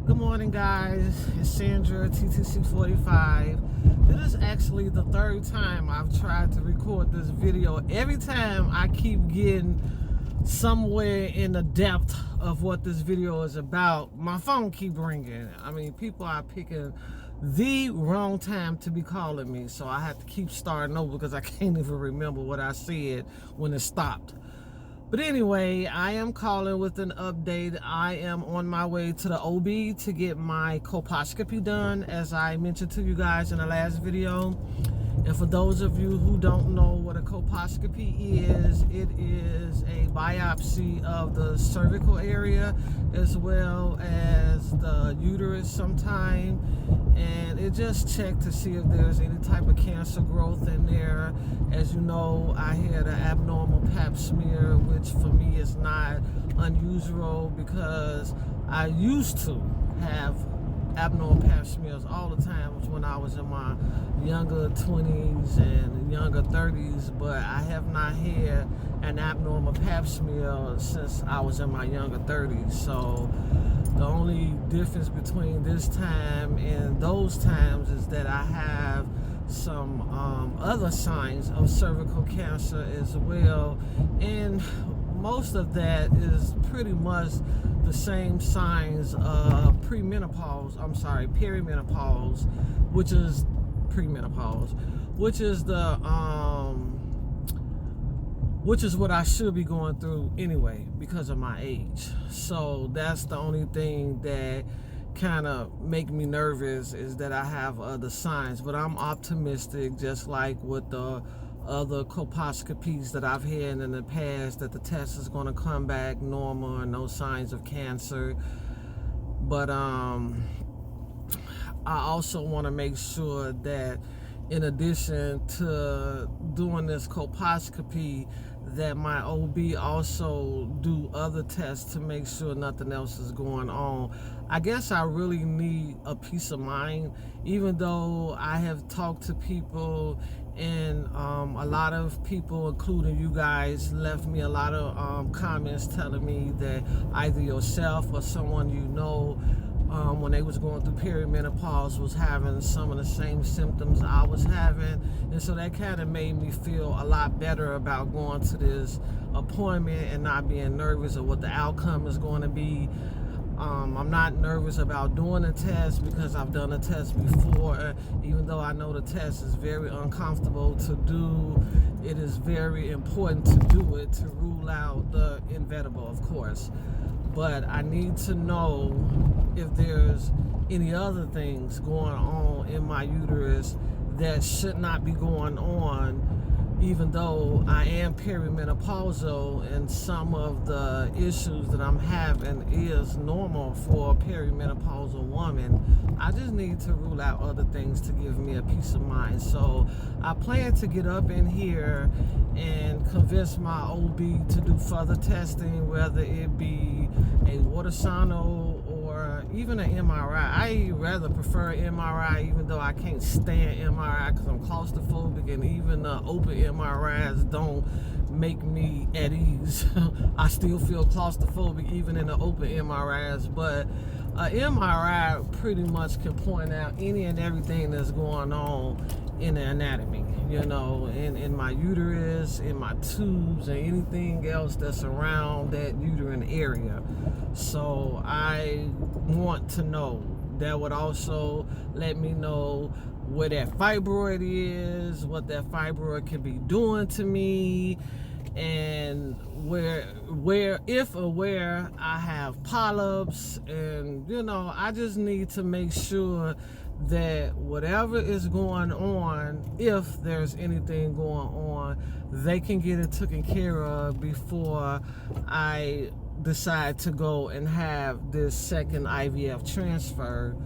Good morning, guys. It's Sandra, TTC 45. This is actually the third time I've tried to record this video. Every time I keep getting somewhere in the depth of what this video is about, my phone keep ringing. I mean, people are picking the wrong time to be calling me, so I have to keep starting over because I can't even remember what I said when it stopped. But anyway, I am calling with an update. I am on my way to the OB to get my colposcopy done, as I mentioned to you guys in the last video. And for those of you who don't know what a colposcopy is, it is a biopsy of the cervical area as well as the uterus sometime. And it just checked to see if there's any type of cancer growth in there. As you know, I had an abnormal pap smear, which for me is not unusual because I used to have abnormal pap smears all the time when I was in my younger 20s and younger 30s, but I have not had an abnormal pap smear since I was in my younger 30s. So the only difference between this time and those times is that I have some other signs of cervical cancer as well, and most of that is pretty much the same signs of perimenopause, which is premenopause, which is what I should be going through anyway because of my age. So that's the only thing that kind of make me nervous, is that I have other signs. But I'm optimistic, just like with the other colposcopies that I've had in the past, that the test is going to come back normal and no signs of cancer. But I also want to make sure that in addition to doing this colposcopy, that my OB also do other tests to make sure nothing else is going on. I guess I really need a peace of mind, even though I have talked to people, and a lot of people, including you guys, left me a lot of comments telling me that either yourself or someone you know, when they was going through perimenopause, was having some of the same symptoms I was having. And so that kind of made me feel a lot better about going to this appointment and not being nervous of what the outcome is going to be. I'm not nervous about doing a test because I've done a test before. Even though I know the test is very uncomfortable to do, it is very important to do it to rule out the inevitable, of course. But I need to know if there's any other things going on in my uterus that should not be going on, even though I am perimenopausal, and some of the issues that I'm having is normal for a perimenopausal woman. I just need to rule out other things to give me a peace of mind. So I plan to get up in here and convince my OB to do further testing, whether it be a ultrasound or even an MRI. I rather prefer MRI, even though I can't stand MRI because I'm claustrophobic, and even the open MRIs don't make me at ease. I still feel claustrophobic even in the open MRIs, but MRI pretty much can point out any and everything that's going on in the anatomy, you know, in my uterus, in my tubes, and anything else that's around that uterine area. So I want to know. That would also let me know where that fibroid is, what that fibroid can be doing to me, and where I have polyps. And you know, I just need to make sure that whatever is going on, if there's anything going on, they can get it taken care of before I decide to go and have this second IVF transfer.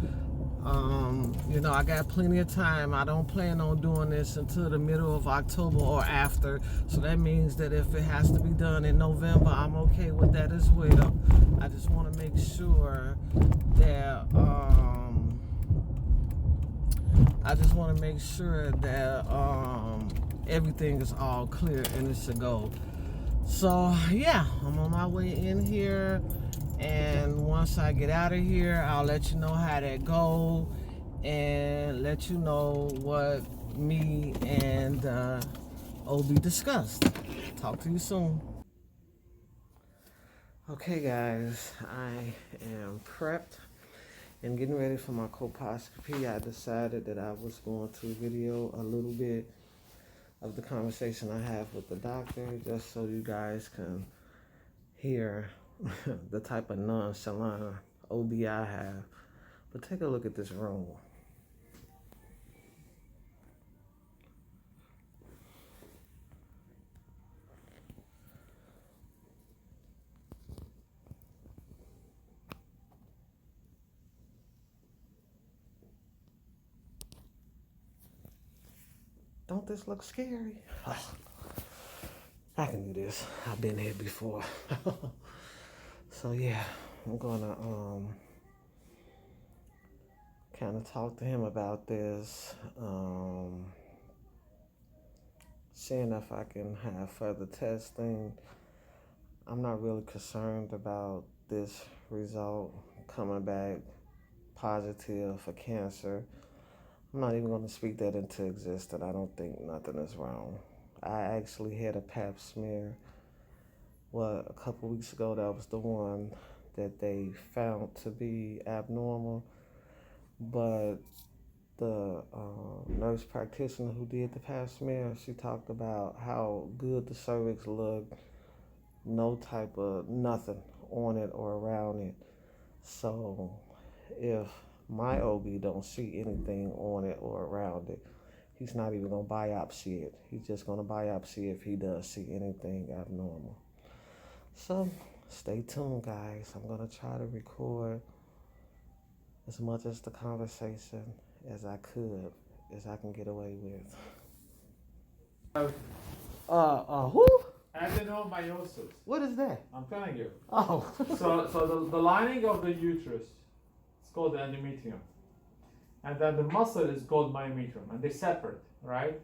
You know, I got plenty of time. I don't plan on doing this until the middle of October or after. So that means that if it has to be done in November, I'm okay with that as well. I just want to make sure that everything is all clear and it's a go. So yeah, I'm on my way in here, And once I get out of here, I'll let you know how that go and let you know what me and OB discussed. Talk to you soon. Okay guys, I am prepped and getting ready for my colposcopy. I decided that I was going to video a little bit of the conversation I have with the doctor, just so you guys can hear the type of nonchalant OB I have. But take a look at this room. Don't this look scary? I can do this. I've been here before. So yeah, I'm gonna kind of talk to him about this, seeing if I can have further testing. I'm not really concerned about this result coming back positive for cancer. I'm not even going to speak that into existence. I don't think nothing is wrong. I actually had a pap smear, a couple weeks ago. That was the one that they found to be abnormal. But the nurse practitioner who did the pap smear, she talked about how good the cervix looked, no type of nothing on it or around it. So if my OB don't see anything on it or around it, he's not even going to biopsy it. He's just going to biopsy if he does see anything abnormal. So stay tuned, guys. I'm going to try to record as much as the conversation as I can get away with. Who? Adenomyosis. What is that? I'm telling you. Oh. So the lining of the uterus is called the endometrium. And then the muscle is called myometrium. And they're separate, right?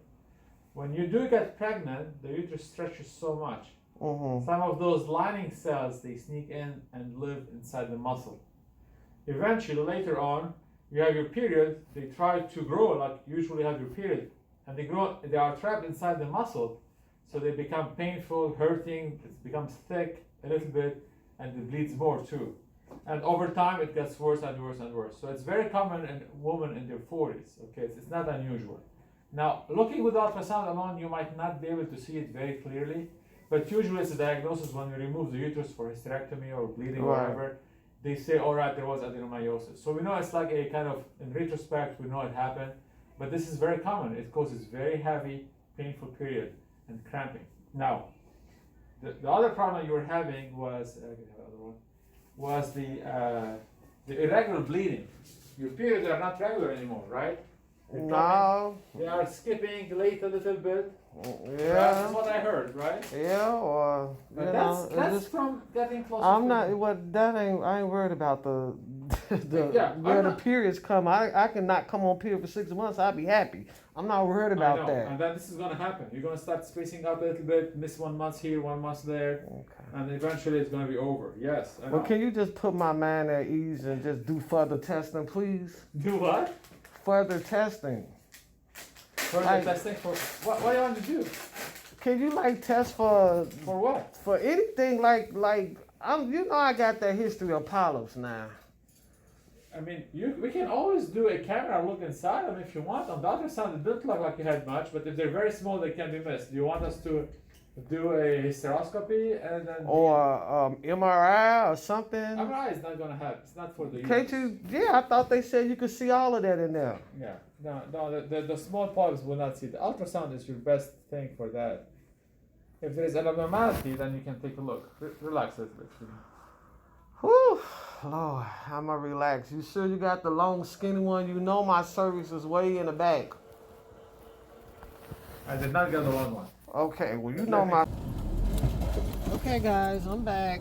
When you do get pregnant, the uterus stretches so much. Some of those lining cells, they sneak in and live inside the muscle. Eventually, later on, you have your period, they try to grow like you usually have your period. And they are trapped inside the muscle. So they become painful, hurting, it becomes thick a little bit, and it bleeds more too. And over time, it gets worse and worse and worse. So it's very common in women in their 40s, okay? It's not unusual. Now, looking with ultrasound alone, you might not be able to see it very clearly, but usually it's a diagnosis when we remove the uterus for hysterectomy or bleeding or whatever. They say, all right, there was adenomyosis. So we know it's like a kind of, in retrospect, we know it happened, but this is very common. It causes very heavy, painful period and cramping. Now, the other problem you were having was the irregular bleeding. Your periods are not regular anymore, right? No. They are skipping late a little bit. Yeah. That's what I heard, right? Yeah, or that's from getting closer. I'm not. What that ain't. I ain't worried about the where the periods come. I cannot come on period for 6 months. I'll be happy. I'm not worried about that. And then this is gonna happen. You're gonna start spacing out a little bit, miss 1 month here, 1 month there, and eventually it's gonna be over. Yes. Well, can you just put my mind at ease and just do further testing, please? Do what? Further testing. Further testing for what do you want to do? Can you test for what? For anything like I got that history of polyps now. I mean, we can always do a camera look inside them if you want. On the other side, it didn't look like you had much, but if they're very small, they can be missed. Do you want us to do a hysteroscopy and then or MRI or something? MRI is not gonna happen. It's not for the. Can't you? Yeah, I thought they said you could see all of that in there. Yeah, no. The small polyps will not see. The ultrasound is your best thing for that. If there is an abnormality, then you can take a look. Relax a little bit. Whew, Lord, I'ma relax. You sure you got the long, skinny one? You know my cervix is way in the back. I did not get the long one. Okay, well you know my. Okay, guys, I'm back.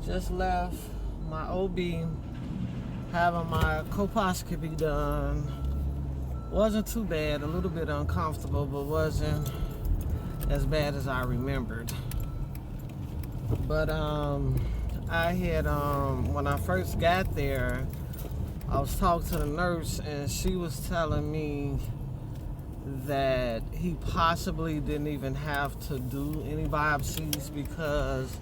Just left my OB, having my colposcopy done. Wasn't too bad. A little bit uncomfortable, but wasn't as bad as I remembered. But I had when I first got there, I was talking to the nurse, and she was telling me that he possibly didn't even have to do any biopsies, because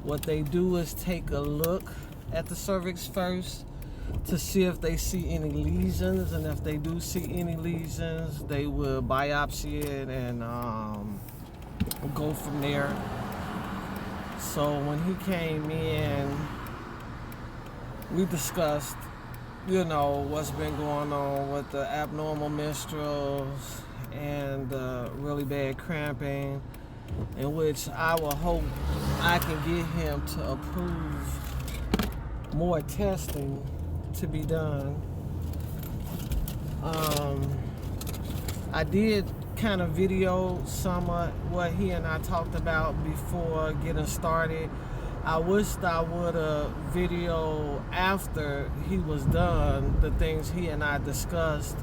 what they do is take a look at the cervix first to see if they see any lesions, and if they do see any lesions, they will biopsy it and go from there. So when he came in, we discussed, what's been going on with the abnormal menstruals and the really bad cramping, in which I will hope I can get him to approve more testing to be done. I did kind of video some of what he and I talked about before getting started. I wished I would have video after he was done the things he and I discussed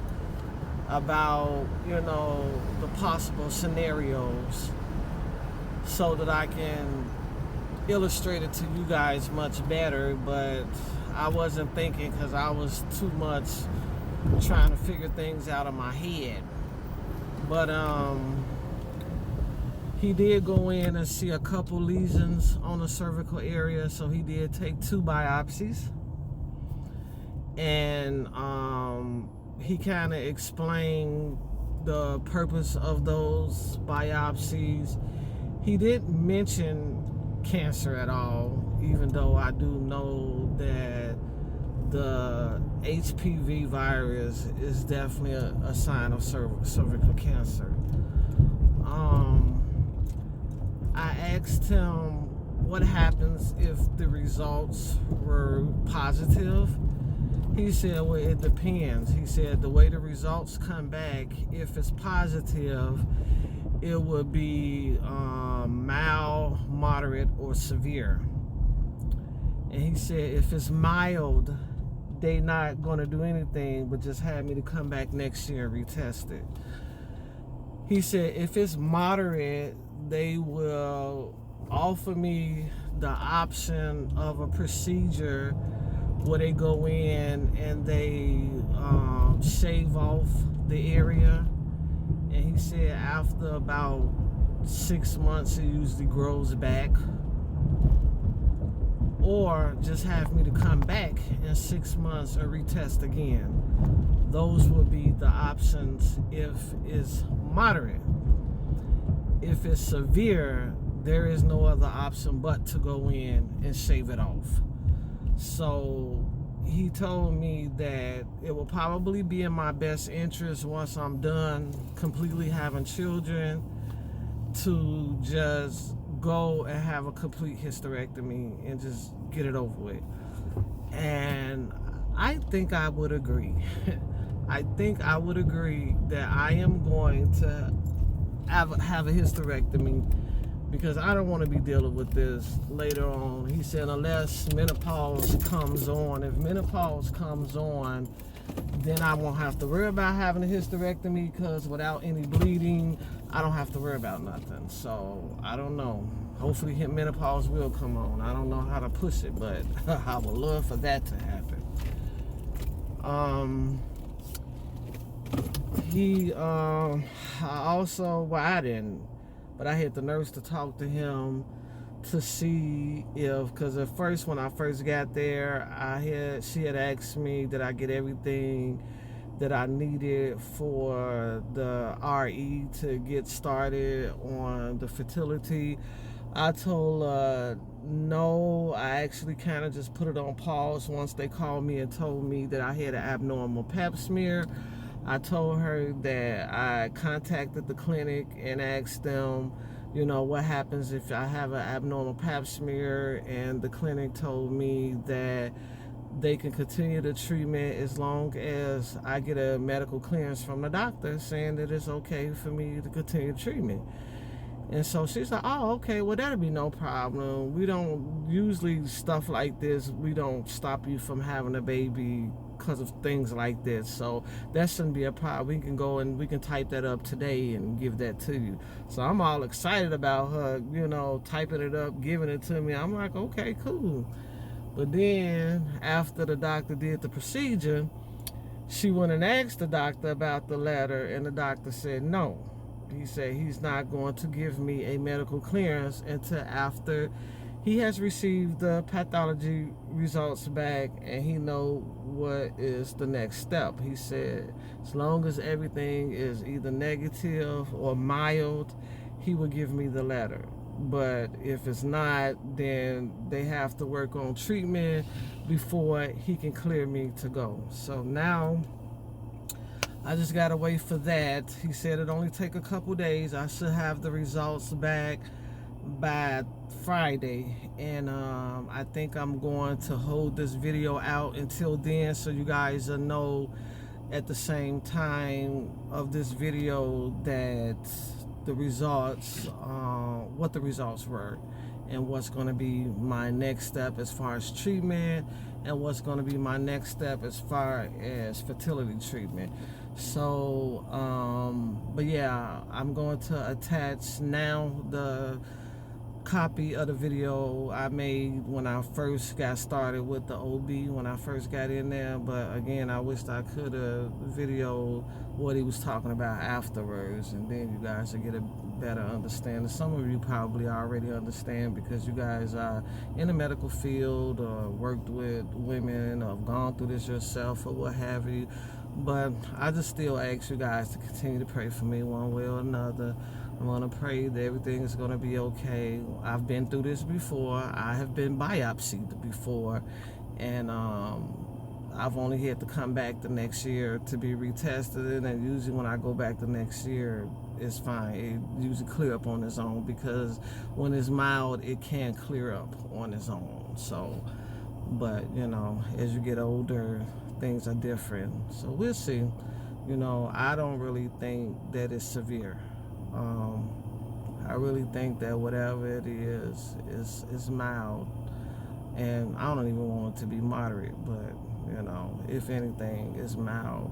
about, the possible scenarios, so that I can illustrate it to you guys much better. But I wasn't thinking, because I was too much trying to figure things out in my head. But he did go in and see a couple lesions on the cervical area, so he did take 2 biopsies. And he kind of explained the purpose of those biopsies. He didn't mention cancer at all, even though I do know that the HPV virus is definitely a sign of cervical cancer. I asked him what happens if the results were positive. He said, well, it depends. He said the way the results come back, if it's positive, it would be mild, moderate, or severe. And he said if it's mild, they not going to do anything but just have me to come back next year and retest it. He said if it's moderate, they will offer me the option of a procedure where they go in and they shave off the area. And he said after about 6 months, it usually grows back. Or just have me to come back in 6 months and retest again. Those would be the options if it's moderate. If it's severe, there is no other option but to go in and shave it off. So he told me that it will probably be in my best interest, once I'm done completely having children, to just go and have a complete hysterectomy and just get it over with. And I think I would agree. I think I would agree that I am going to have a hysterectomy, because I don't want to be dealing with this later on. He said unless menopause comes on. If menopause comes on, then I won't have to worry about having a hysterectomy, because without any bleeding, I don't have to worry about nothing. So I don't know. Hopefully menopause will come on. I don't know how to push it, but I would love for that to happen. I didn't, but I had the nurse to talk to him to see if, because at first when I first got there, she had asked me did I get everything that I needed for the RE to get started on the fertility. I told her no. I actually kind of just put it on pause once they called me and told me that I had an abnormal pap smear. I told her that I contacted the clinic and asked them, what happens if I have an abnormal pap smear, and the clinic told me that they can continue the treatment as long as I get a medical clearance from the doctor saying that it's okay for me to continue treatment. And so she's like, oh, okay, well, that'll be no problem. We don't usually stuff like this. We don't stop you from having a baby because of things like this. So that shouldn't be a problem. We can go and we can type that up today and give that to you. So I'm all excited about her, you know, typing it up, giving it to me. I'm like, okay, cool. But then after the doctor did the procedure, she went and asked the doctor about the letter, and the doctor said no. He said he's not going to give me a medical clearance until after he has received the pathology results back and he know what is the next step. He said as long as everything is either negative or mild, he will give me the letter. But if it's not, then they have to work on treatment before he can clear me to go. So now I just gotta wait for that. He said it only take a couple days. I should have the results back by Friday, and I think I'm going to hold this video out until then, so you guys will know at the same time of this video that the results, what the results were, and what's going to be my next step as far as treatment, and what's going to be my next step as far as fertility treatment. So but yeah, I'm going to attach now the copy of the video I made when I first got started with the OB, when I first got in there. But again, I wished I could have videoed what he was talking about afterwards, and then you guys will get a better understanding. Some of you probably already understand because you guys are in the medical field or worked with women or have gone through this yourself or what have you. But I just still ask you guys to continue to pray for me one way or another. I'm going to pray that everything is going to be okay. I've been through this before. I have been biopsied before. And I've only had to come back the next year to be retested. And usually when I go back the next year, it's fine. It usually clear up on its own, because when it's mild, it can clear up on its own. So, but, you know, as you get older, things are different. So we'll see. You know, I don't really think that it's severe. I really think that whatever it is mild, and I don't even want it to be moderate, but you know, if anything, it's mild.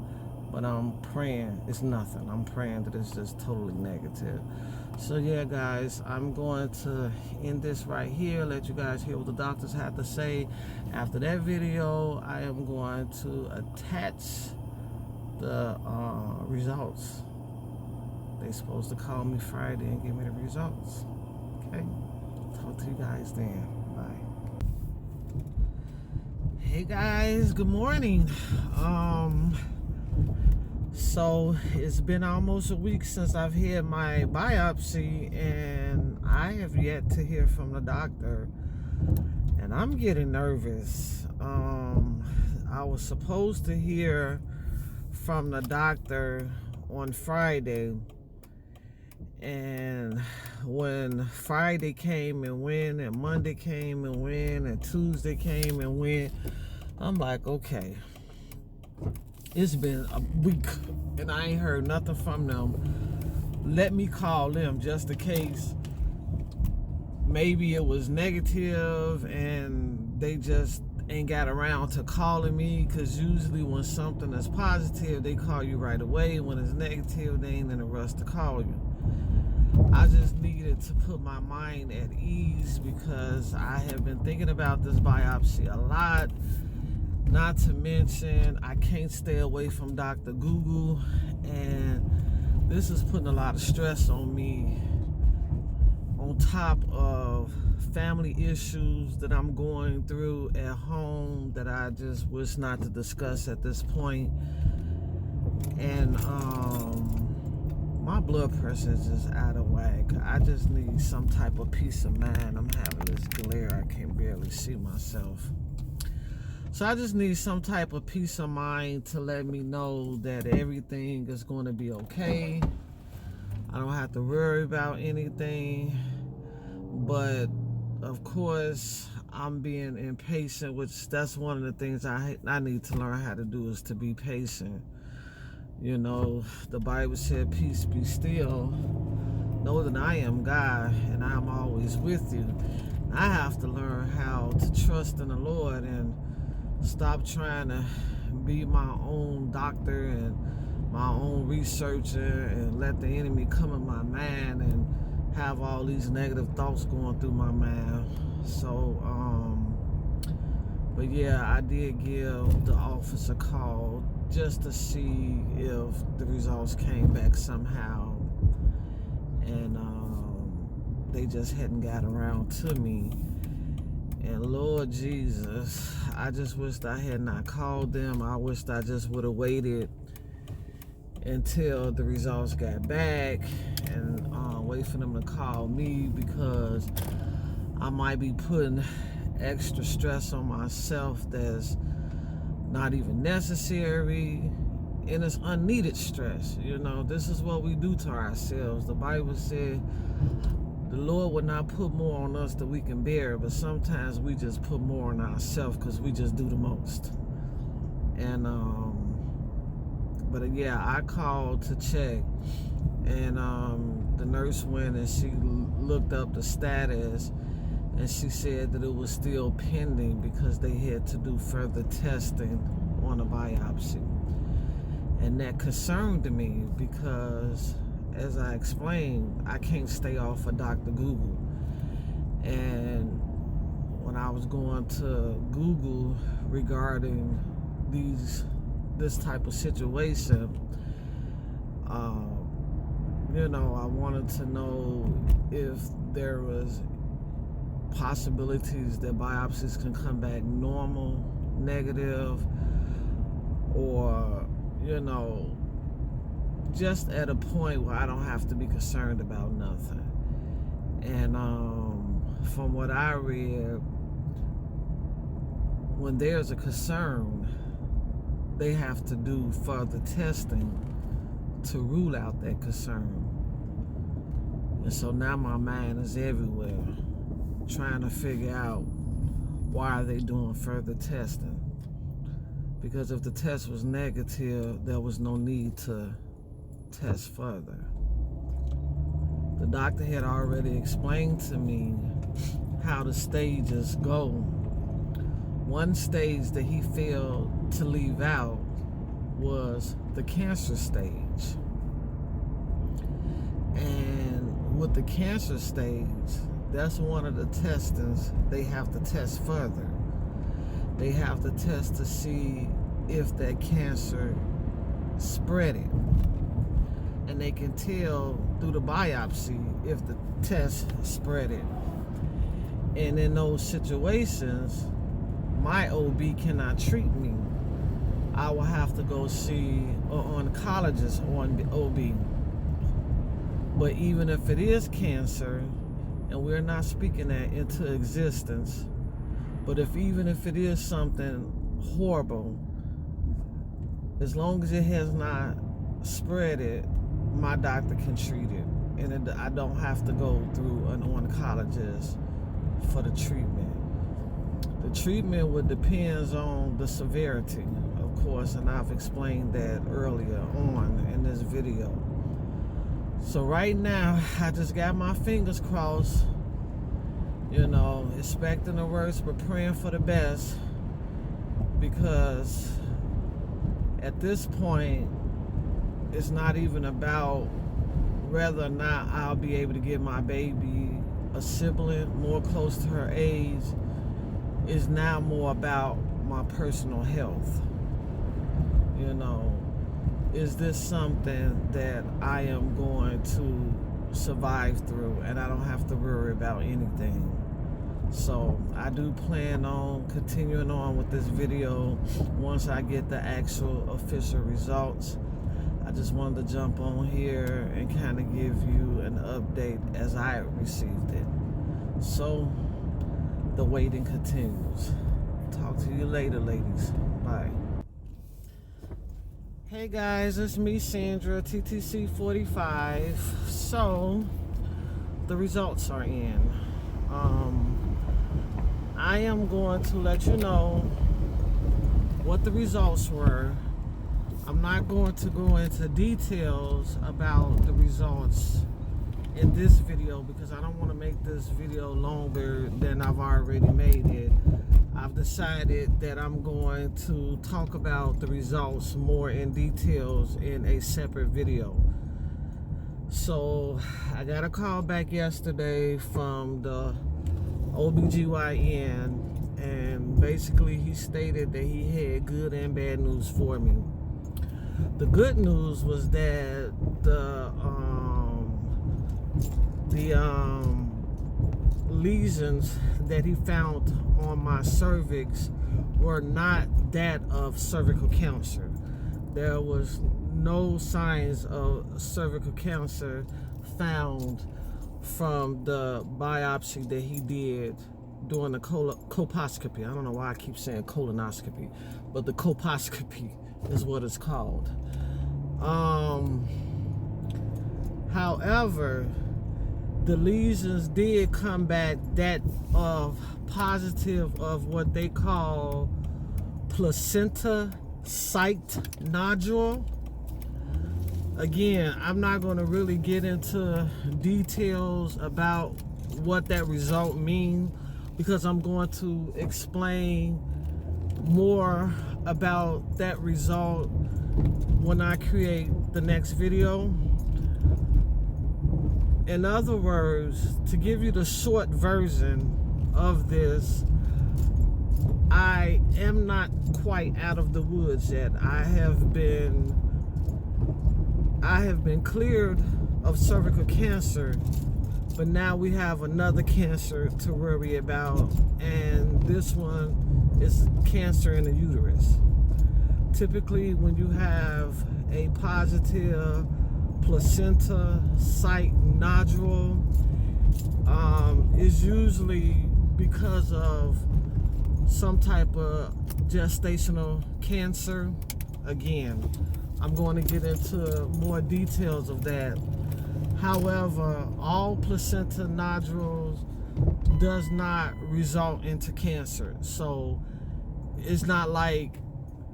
But I'm praying it's nothing. I'm praying that it's just totally negative. So yeah, guys, I'm going to end this right here, let you guys hear what the doctors have to say. After that video, I am going to attach the results. They're supposed to call me Friday and give me the results. Okay? Talk to you guys then. Bye. Hey guys, good morning. So it's been almost a week since I've had my biopsy, and I have yet to hear from the doctor, and I'm getting nervous. I was supposed to hear from the doctor on Friday, and when Friday came and went, and Monday came and went, and Tuesday came and went, I'm like, okay, it's been a week and I ain't heard nothing from them. Let me call them just in case maybe it was negative and they just ain't got around to calling me, because usually when something is positive, they call you right away. When it's negative, they ain't in a rush to call you. I just needed to put my mind at ease, because I have been thinking about this biopsy a lot. Not to mention, I can't stay away from Dr. Google, and this is putting a lot of stress on me, on top of family issues that I'm going through at home that I just wish not to discuss at this point. And my blood pressure is just out of whack. I just need some type of peace of mind. I'm having this glare, I can barely see myself. So I just need some type of peace of mind to let me know that everything is going to be okay. I don't have to worry about anything. But of course, I'm being impatient, which that's one of the things I need to learn how to do, is to be patient. You know, the Bible said, peace be still. know that I am God and I'm always with you. I have to learn how to trust in the Lord and stop trying to be my own doctor and my own researcher and let the enemy come in my mind and have all these negative thoughts going through my mind. So, but yeah, I did give the office a call just to see if the results came back somehow. And they just hadn't got around to me. And Lord Jesus, I just wished I had not called them. I wished I just would have waited until the results got back and wait for them to call me, because I might be putting extra stress on myself that's not even necessary, and it's unneeded stress. You know, this is what we do to ourselves. The Bible said the Lord would not put more on us than we can bear, but sometimes we just put more on ourselves because we just do the most. And but yeah, I called to check, and the nurse went and she looked up the status, and she said that it was still pending because they had to do further testing on a biopsy. And that concerned me because, as I explained, I can't stay off of Dr. Google. And when I was going to Google regarding this type of situation, you know, I wanted to know if there was possibilities that biopsies can come back normal, negative, or, you know, just at a point where I don't have to be concerned about nothing. And from what I read, when there's a concern, they have to do further testing to rule out that concern. And so now my mind is everywhere, trying to figure out why are they doing further testing. Because if the test was negative, there was no need to test further. The doctor had already explained to me how the stages go. One stage that he failed to leave out was the cancer stage. And with the cancer stage, that's one of the testings they have to test further. They have to test to see if that cancer spread it. And they can tell through the biopsy if the test spread it. And in those situations, my OB cannot treat me. I will have to go see an oncologist on OB. But even if it is cancer, and we're not speaking that into existence, but even if it is something horrible, as long as it has not spread it, my doctor can treat it. And I don't have to go through an oncologist for the treatment. The treatment would depend on the severity, of course, and I've explained that earlier on in this video. So right now, I just got my fingers crossed, you know, expecting the worst but praying for the best, because at this point, it's not even about whether or not I'll be able to give my baby a sibling more close to her age. It's now more about my personal health. You know, is this something that I am going to survive through and I don't have to worry about anything? So I do plan on continuing on with this video once I get the actual official results. I just wanted to jump on here and kind of give you an update as I received it. So the waiting continues. Talk to you later, ladies. Bye. Hey guys, it's me, Sandra, TTC 45. So the results are in. I am going to let you know what the results were. I'm not going to go into details about the results in this video, because I don't want to make this video longer than I've already made it, I've decided that I'm going to talk about the results more in details in a separate video. So I got a call back yesterday from the OBGYN, and basically he stated that he had good and bad news for me. The good news was that the lesions that he found on my cervix were not that of cervical cancer. There was no signs of cervical cancer found from the biopsy that he did during the colposcopy. I don't know why I keep saying colonoscopy, but the colposcopy is what it's called. However, the lesions did come back that of positive of what they call placenta site nodule. Again, I'm not going to really get into details about what that result means, because I'm going to explain more about that result when I create the next video. In other words, to give you the short version of this, I am not quite out of the woods yet. I have been cleared of cervical cancer, but now we have another cancer to worry about, and this one is cancer in the uterus. Typically, when you have a positive placenta site nodule, is usually because of some type of gestational cancer. Again, I'm going to get into more details of that. However, all placenta nodules does not result into cancer. So it's not like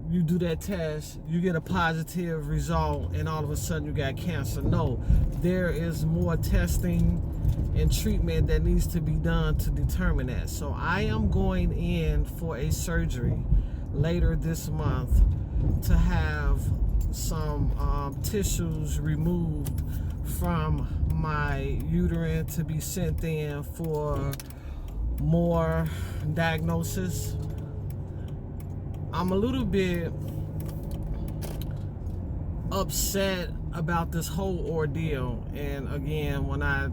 you do that test, you get a positive result, and all of a sudden you got cancer. No, there is more testing and treatment that needs to be done to determine that. So I am going in for a surgery later this month to have some tissues removed from my uterine to be sent in for more diagnosis. I'm a little bit upset about this whole ordeal, and again, when I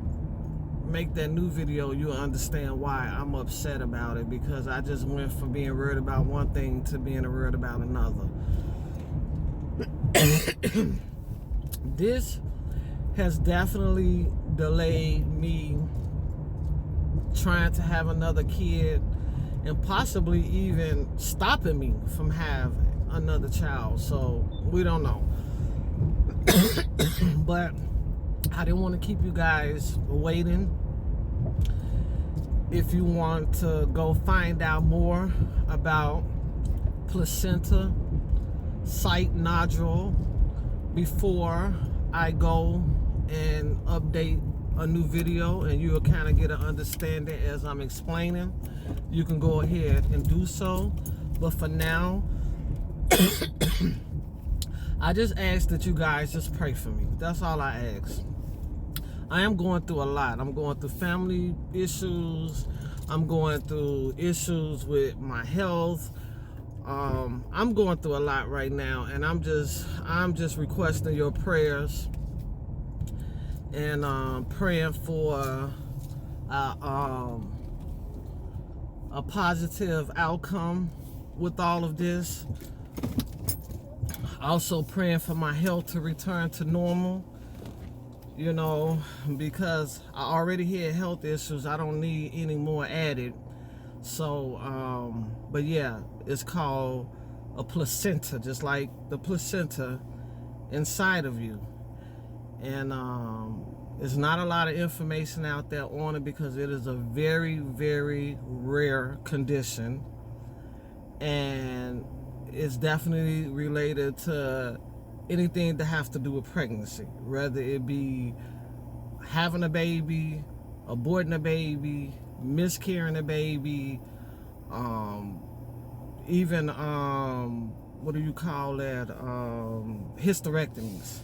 make that new video, you'll understand why I'm upset about it, because I just went from being worried about one thing to being worried about another. This has definitely delayed me trying to have another kid, and possibly even stopping me from having another child. So we don't know. But I didn't want to keep you guys waiting. If you want to go find out more about placenta site nodule before I go and update a new video, and you'll kind of get an understanding as I'm explaining, you can go ahead and do so. But for now, I just ask that you guys just pray for me. That's all I ask. I am going through a lot. I'm going through family issues. I'm going through issues with my health. I'm going through a lot right now, and I'm just requesting your prayers and praying for a positive outcome with all of this. Also praying for my health to return to normal, you know, because I already had health issues. I don't need any more added. So, but yeah, it's called a placenta, just like the placenta inside of you. And there's not a lot of information out there on it, because it is a very, very rare condition, and it's definitely related to anything that has to do with pregnancy, whether it be having a baby, aborting a baby, miscarrying a baby, even what do you call that? Hysterectomies.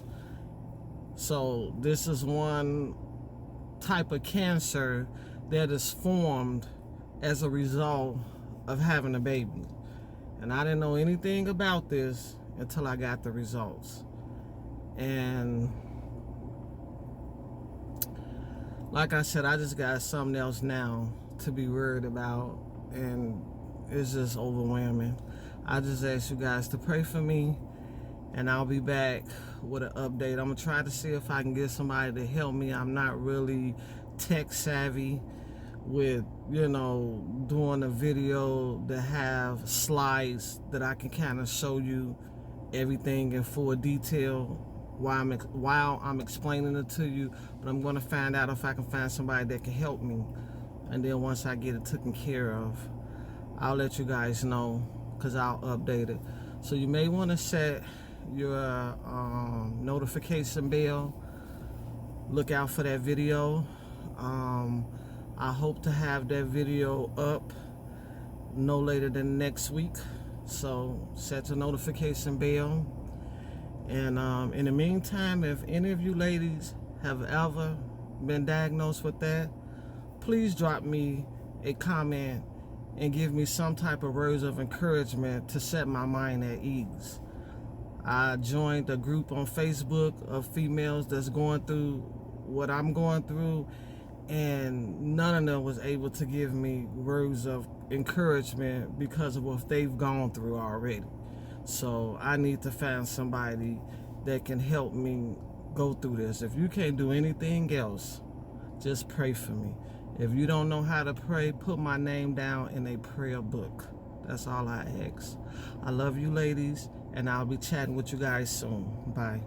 So this is one type of cancer that is formed as a result of having a baby. And I didn't know anything about this until I got the results. And like I said, I just got something else now to be worried about, and it's just overwhelming. I just ask you guys to pray for me, and I'll be back with an update. I'm gonna try to see if I can get somebody to help me. I'm not really tech savvy with, you know, doing a video that have slides that I can kind of show you everything in full detail while I'm explaining it to you. But I'm going to find out if I can find somebody that can help me, and then once I get it taken care of, I'll let you guys know, because I'll update it. So you may want to set your notification bell. Look out for that video. I hope to have that video up no later than next week. So set your notification bell. And in the meantime, if any of you ladies have ever been diagnosed with that, please drop me a comment and give me some type of words of encouragement to set my mind at ease. I joined a group on Facebook of females that's going through what I'm going through, and none of them was able to give me words of encouragement because of what they've gone through already. So I need to find somebody that can help me go through this. If you can't do anything else, just pray for me. If you don't know how to pray, put my name down in a prayer book. That's all I ask. I love you ladies, and I'll be chatting with you guys soon. Bye.